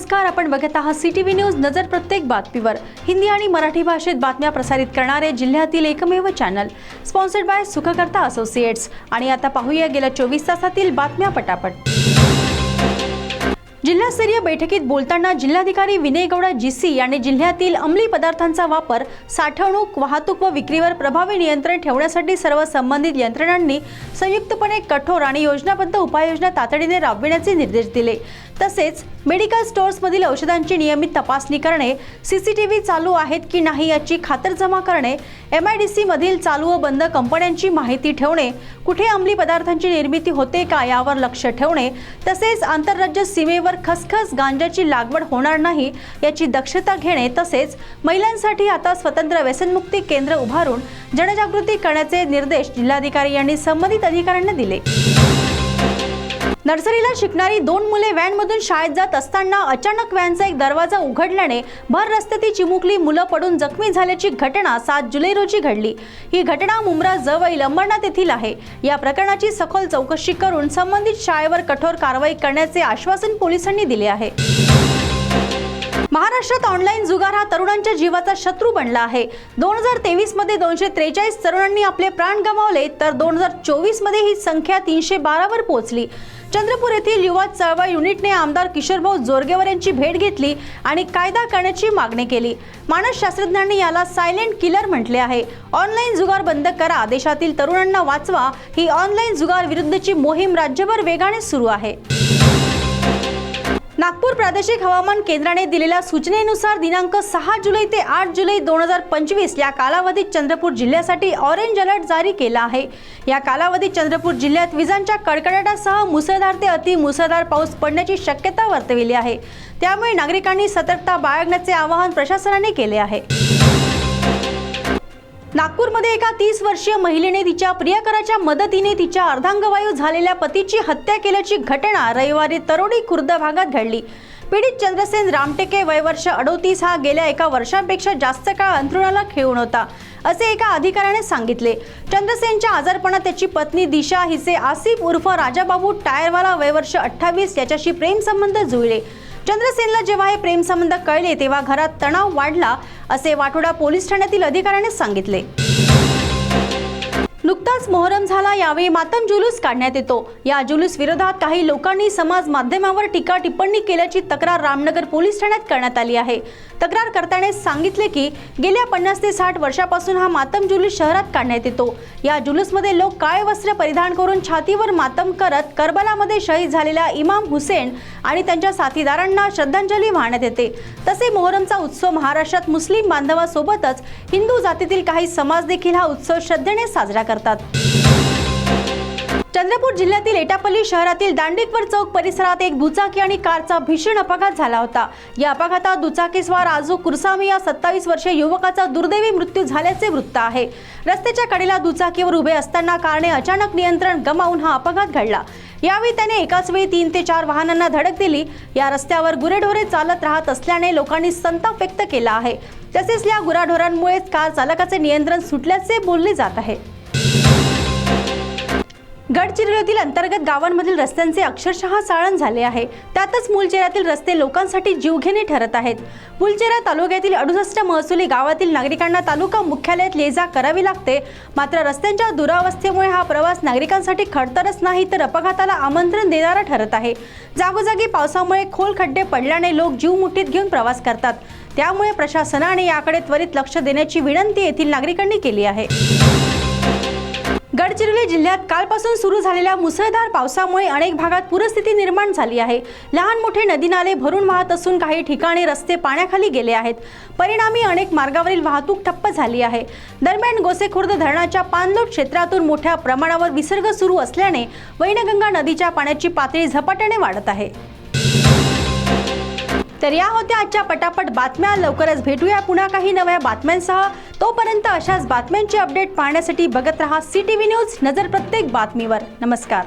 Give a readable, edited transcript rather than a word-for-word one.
नमस्कार, आपण बघत आहात CTV न्यूज नजर प्रत्येक बातमीवर। हिंदी आणि मराठी भाषेत बातम्या प्रसारित करणारे जिल्ह्यातील एकमेव channel, sponsored by Sukhkarta associates. आणि आता पाहूया गेल्या 24 तासातील बातम्या पटापट। जिल्हास्तरीय बैठकीत बोलताना जिल्हाधिकारी विनय गौडा GC यांनी जिल्ह्यातील अंमली पदार्थांचा वापर, साठवणूक, वाहतूक व विक्रीवर प्रभावी नियंत्रण ठेवण्यासाठी सर्व संबंधित यंत्रणांनी संयुक्तपणे कठोर आणि योजनाबद्ध उपाययोजना तातडीने राबविण्याचे निर्देश दिले। तसेच मेडिकल स्टोर्समधील औषधांची नियमित तपासणी करणे, CCTV चालू आहेत की नाही याची खातरजमा करणे, MIDC मधील चालू व बंद कंपन्यांची माहिती ठेवणे, कुठे अंमली पदार्थांची निर्मिती होते का यावर लक्ष ठेवणे, तसेच आंतरराज्य सीमेवर खसखस गांजाची लागवड होणार नाही याची दक्षता घेणे, तसेच महिलांसाठी आता स्वतंत्र व्यसनमुक्ती केंद्र उभारून जनजागृती करण्याचे निर्देश जिल्हाधिकारी यांनी संबंधित अधिकाऱ्यांना दिले। नर्सरीला शिकणारी 2 मुले व्हॅनमधून शाळेत जात असताना अचानक व्हॅनचा एक दरवाजा उघडल्याने भर रस्त्यातील चिमुकली मुलं पडून जखमी झाल्याची घटना 7 जुलै रोजी घडली। ही घटना मुंब्रा जवळील अंबरनाथ येथील आहे। या प्रकरणाची सखोल चौकशी करून संबंधित शाळेवर कठोर कारवाई करण्याचे आश्वासन पोलिसांनी दिले आहे। महाराष्ट्रात ऑनलाईन जुगार हा तरुणांच्या जीवाचा शत्रू बनला आहे। 2023 मध्ये 243 तरुणांनी आपले प्राण गमावले, तर 2024 मध्ये ही संख्या 312 वर पोहोचली। चंद्रपूर येथील युवा चळवळ युनिटने आमदार किशोरभाऊ जोरगेवर यांची भेट घेतली आणि कायदा करण्याची मागणी केली। मानसशास्त्रज्ञांनी याला सायलेंट किलर म्हटले आहे। ऑनलाईन जुगार बंद करा, देशातील तरुणांना वाचवा, ही ऑनलाईन जुगार विरुद्धची मोहीम राज्यभर वेगाने सुरू आहे। नागपूर प्रादेशिक हवामान केंद्राने दिलेल्या सूचनेनुसार दिनांक 6 जुलै ते 8 जुलै 2025 या कालावधीत चंद्रपूर जिल्ह्यासाठी ऑरेंज अलर्ट जारी केला आहे। या कालावधीत चंद्रपूर जिल्ह्यात विजांच्या कडकडाटासह मुसळधार ते अति मुसळधार पाऊस पडण्याची शक्यता वर्तविली आहे। त्यामुळे नागरिकांनी सतर्कता बाळगण्याचे आवाहन प्रशासनाने केले आहे। नागपूरमध्ये एका 30 वर्षीय महिलेने तिच्या प्रियकराच्या मदतीने तिच्या अर्धांगवायू झालेल्या पतीची हत्या केल्याची घटना रविवारी तरोडी खुर्द भागात घडली। पीडित चंद्रसेन रामटेके वय वर्ष 38 हा गेल्या 1 वर्षापेक्षा जास्त काळ अंथरुणाला खिळून होता, असे एका अधिकाऱ्याने सांगितले। चंद्रसेनच्या आजारपणात त्याची पत्नी दिशा हिचे आसिफ उर्फ राजाबाबू टायरवाला वय वर्ष 28 याच्याशी प्रेम संबंध जुळले। चंद्रसेनला जेव्हा हे प्रेम संबंध कळले तेव्हा घरात तणाव वाढला, असे वाटोडा पोलीस ठाण्यातील अधिकाऱ्याने सांगितले। नुकताच मोहरम झाला, यावेळी मातम जुलूस काढण्यात येतो। या जुलूस विरोधात काही लोकांनी समाज माध्यमावर टीका टिप्पणी केल्याची तक्रार रामनगर पोलीस ठाण्यात करण्यात आली आहे। तक्रारकर्त्याने सांगितले की गेल्या 50 ते 60 वर्षापासून हा मातम जुलूस शहरात काढण्यात येतो। या जुलूसमध्ये लोक काळे वस्त्र परिधान करून छातीवर मातम करत करबलामध्ये शहीद झालेल्या इमाम हुसेन आणि त्यांच्या साथीदारांना श्रद्धांजली वाहण्यात येते। तसे मोहरमचा उत्सव महाराष्ट्रात मुस्लिम बांधवांसोबतच हिंदू जातीतील काही समाज देखील हा उत्सव श्रद्धेने साजरा करतात। चंद्रपूर जिल्ह्यातील एटापल्ली शहरातील दांडेश्वर चौक परिसरात एक दुचाकी आणि कारचा भीषण अपघात झाला होता। या अपघातात दुचाकीस्वार राजू कुरसामी या 27 वर्षीय युवकाचा दुर्दैवी मृत्यू झाल्याचे वृत्त आहे। रस्त्याच्या कडेला दुचाकीवर उभे असताना कारने अचानक नियंत्रण गमावून हा अपघात घडला। यावेळी त्याने एकाच वेळी 3 ते 4 वाहनांना धडक दिली। या रस्त्यावर गुरेढोरे चालत राहत असल्याने लोकांनी संताप व्यक्त केला आहे। तसेच या गुराढोरांमुळे कार चालकाचे नियंत्रण सुटल्याचे बोलले जात आहे। गडचिरोलीतील अंतर्गत गावांमधील रस्त्यांचे अक्षरशः चाळण झाले आहे। त्यातच मुलचेरातील रस्ते लोकांसाठी जीवघेणे ठरत आहेत। मुलचेरा तालुक्यातील 68 महसुली गावातील नागरिकांना तालुका मुख्यालयात ये-जा करावी लागते। मात्र रस्त्यांच्या दुरावस्थेमुळे हा प्रवास नागरिकांसाठी खडतरच नाही तर अपघाताला आमंत्रण देणारा ठरत आहे। जागोजागी पावसामुळे खोल खड्डे पडल्याने लोक जीव मुठीत घेऊन प्रवास करतात। त्यामुळे प्रशासनाने याकडे त्वरित लक्ष देण्याची विनंती येथील नागरिकांनी केली आहे। गडचिरोली जिल्ह्यात कालपासून सुरू झालेल्या मुसळधार पावसामुळे अनेक भागात पूरस्थिती निर्माण झाली आहे। लहान मोठे नदी नाले भरून वाहत असून काही ठिकाणी रस्ते पाण्याखाली गेले आहेत। परिणामी अनेक मार्गावरील वाहतूक ठप्प झाली आहे। दरम्यान गोसेखुर्द धरणाच्या पाणलोट क्षेत्रातून मोठ्या प्रमाणावर विसर्ग सुरू असल्याने वैनगंगा नदीच्या पाण्याची पातळी झपाट्याने वाढत आहे। तर या होत्या आजच्या पटापट बातम्या। लवकरच भेटूया पुन्हा काही नव्या बातम्यांसह। तोपर्यंत अशाच बातम्यांचे अपडेट पाहण्यासाठी बघत रहा CTV न्यूज नजर प्रत्येक बातमीवर। नमस्कार।